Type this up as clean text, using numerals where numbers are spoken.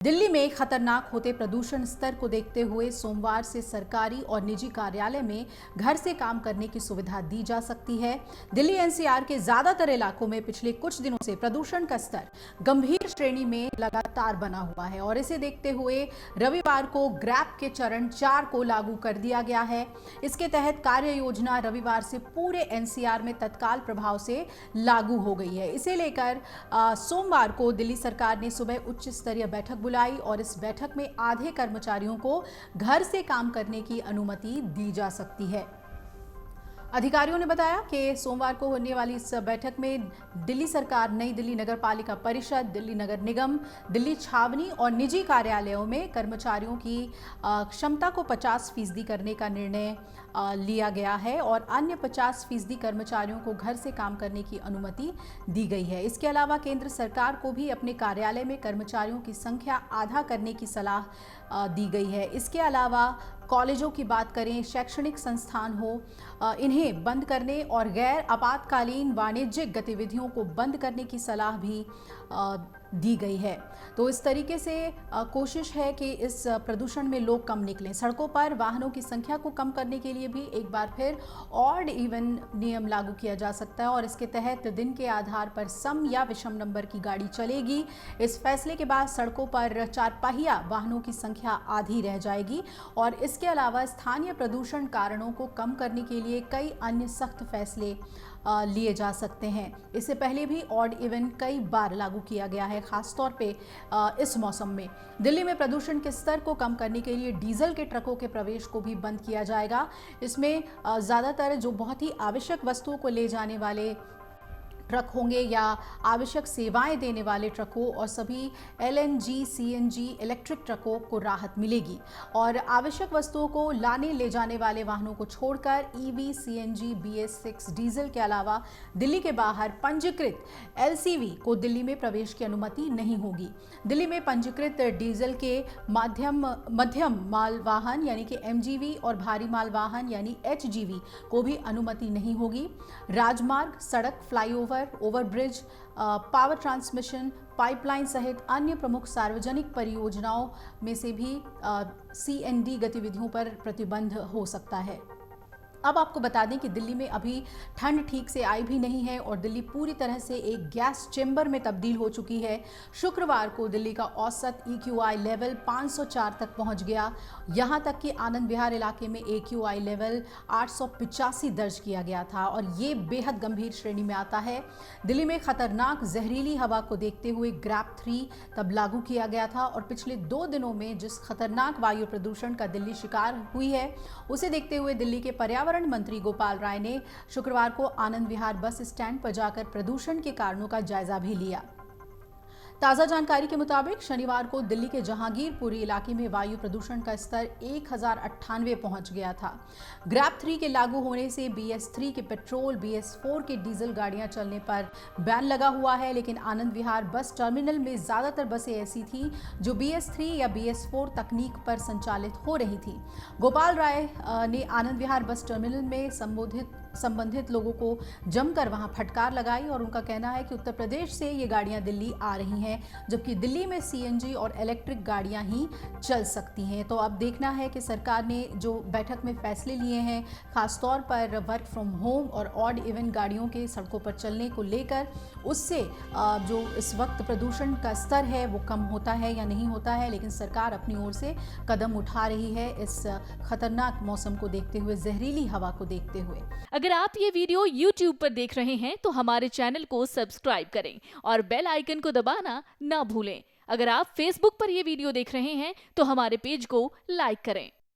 दिल्ली में खतरनाक होते प्रदूषण स्तर को देखते हुए सोमवार से सरकारी और निजी कार्यालय में घर से काम करने की सुविधा दी जा सकती है। दिल्ली एनसीआर के ज्यादातर इलाकों में पिछले कुछ दिनों से प्रदूषण का स्तर गंभीर श्रेणी में लगातार बना हुआ है और इसे देखते हुए रविवार को ग्रैप के चरण 4 को लागू कर दिया गया है। इसके तहत कार्य योजना रविवार से पूरे एनसीआर में तत्काल प्रभाव से लागू हो गई है। इसे लेकर सोमवार को दिल्ली सरकार ने सुबह उच्च स्तरीय बैठक बुलाई और इस बैठक में आधे कर्मचारियों को घर से काम करने की अनुमति दी जा सकती है। अधिकारियों ने बताया कि सोमवार को होने वाली इस बैठक में दिल्ली सरकार, नई दिल्ली नगर पालिका परिषद, दिल्ली नगर निगम, दिल्ली छावनी और निजी कार्यालयों में कर्मचारियों की क्षमता को 50% करने का निर्णय लिया गया है और अन्य 50% कर्मचारियों को घर से काम करने की अनुमति दी गई है। इसके अलावा केंद्र सरकार को भी अपने कार्यालय में कर्मचारियों की संख्या आधा करने की सलाह दी गई है। इसके अलावा कॉलेजों की बात करें, शैक्षणिक संस्थान हो, इन्हें बंद करने और गैर आपातकालीन वाणिज्यिक गतिविधियों को बंद करने की सलाह भी दी गई है। तो इस तरीके से कोशिश है कि इस प्रदूषण में लोग कम निकलें। सड़कों पर वाहनों की संख्या को कम करने के लिए भी एक बार फिर ऑड इवन नियम लागू किया जा सकता है और इसके तहत दिन के आधार पर सम या विषम नंबर की गाड़ी चलेगी। इस फैसले के बाद सड़कों पर 4 पहिया वाहनों की संख्या आधी रह जाएगी और इसके अलावा स्थानीय प्रदूषण कारणों को कम करने के लिए कई अन्य सख्त फैसले लिए जा सकते हैं। इससे पहले भी ऑड इवन कई बार लागू किया गया है, खासतौर पे इस मौसम में। दिल्ली में प्रदूषण के स्तर को कम करने के लिए डीजल के ट्रकों के प्रवेश को भी बंद किया जाएगा। इसमें ज़्यादातर जो बहुत ही आवश्यक वस्तुओं को ले जाने वाले ट्रक होंगे या आवश्यक सेवाएं देने वाले ट्रकों और सभी एलएनजी, सीएनजी इलेक्ट्रिक ट्रकों को राहत मिलेगी और आवश्यक वस्तुओं को लाने ले जाने वाले वाहनों को छोड़कर ईवी, सीएनजी, BS6 डीजल के अलावा दिल्ली के बाहर पंजीकृत एलसीवी को दिल्ली में प्रवेश की अनुमति नहीं होगी। दिल्ली में पंजीकृत डीजल के मध्यम माल वाहन यानी कि MGV और भारी माल वाहन यानी HGV को भी अनुमति नहीं होगी। राजमार्ग, सड़क, flyover, overbridge, power transmission pipeline सहित अन्य प्रमुख सार्वजनिक परियोजनाओं में से भी CND गतिविधियों पर प्रतिबंध हो सकता है। अब आपको बता दें कि दिल्ली में अभी ठंड ठीक से आई भी नहीं है और दिल्ली पूरी तरह से एक गैस चेंबर में तब्दील हो चुकी है। शुक्रवार को दिल्ली का औसत EQI लेवल 504 तक पहुंच गया। यहां तक कि आनंद विहार इलाके में AQI लेवल 885 दर्ज किया गया था और ये बेहद गंभीर श्रेणी में आता है। दिल्ली में खतरनाक जहरीली हवा को देखते हुए ग्रैप 3 तब लागू किया गया था और पिछले 2 दिनों में जिस खतरनाक वायु प्रदूषण का दिल्ली शिकार हुई है उसे देखते हुए दिल्ली के पर्यावरण मंत्री गोपाल राय ने शुक्रवार को आनंद विहार बस स्टैंड पर जाकर प्रदूषण के कारणों का जायजा भी लिया। ताज़ा जानकारी के मुताबिक शनिवार को दिल्ली के जहांगीरपुरी इलाके में वायु प्रदूषण का स्तर 1098 पहुंच गया था। ग्रैप 3 के लागू होने से BS3 के पेट्रोल, BS4 के डीजल गाड़ियां चलने पर बैन लगा हुआ है, लेकिन आनंद विहार बस टर्मिनल में ज़्यादातर बसें ऐसी थी जो BS3 या BS4 तकनीक पर संचालित हो रही थी। गोपाल राय ने आनंद विहार बस टर्मिनल में संबंधित लोगों को जमकर वहां फटकार लगाई और उनका कहना है कि उत्तर प्रदेश से ये गाड़ियां दिल्ली आ रही हैं, जबकि दिल्ली में CNG और इलेक्ट्रिक गाड़ियां ही चल सकती हैं। तो अब देखना है कि सरकार ने जो बैठक में फैसले लिए हैं, खासतौर पर वर्क फ्रॉम होम और ऑड इवन गाड़ियों के सड़कों पर चलने को लेकर, उससे जो इस वक्त प्रदूषण का स्तर है वो कम होता है या नहीं होता है। लेकिन सरकार अपनी ओर से कदम उठा रही है इस खतरनाक मौसम को देखते हुए, जहरीली हवा को देखते हुए। अगर आप ये वीडियो YouTube पर देख रहे हैं तो हमारे चैनल को सब्सक्राइब करें और बेल आइकन को दबाना ना भूलें। अगर आप Facebook पर ये वीडियो देख रहे हैं तो हमारे पेज को लाइक करें।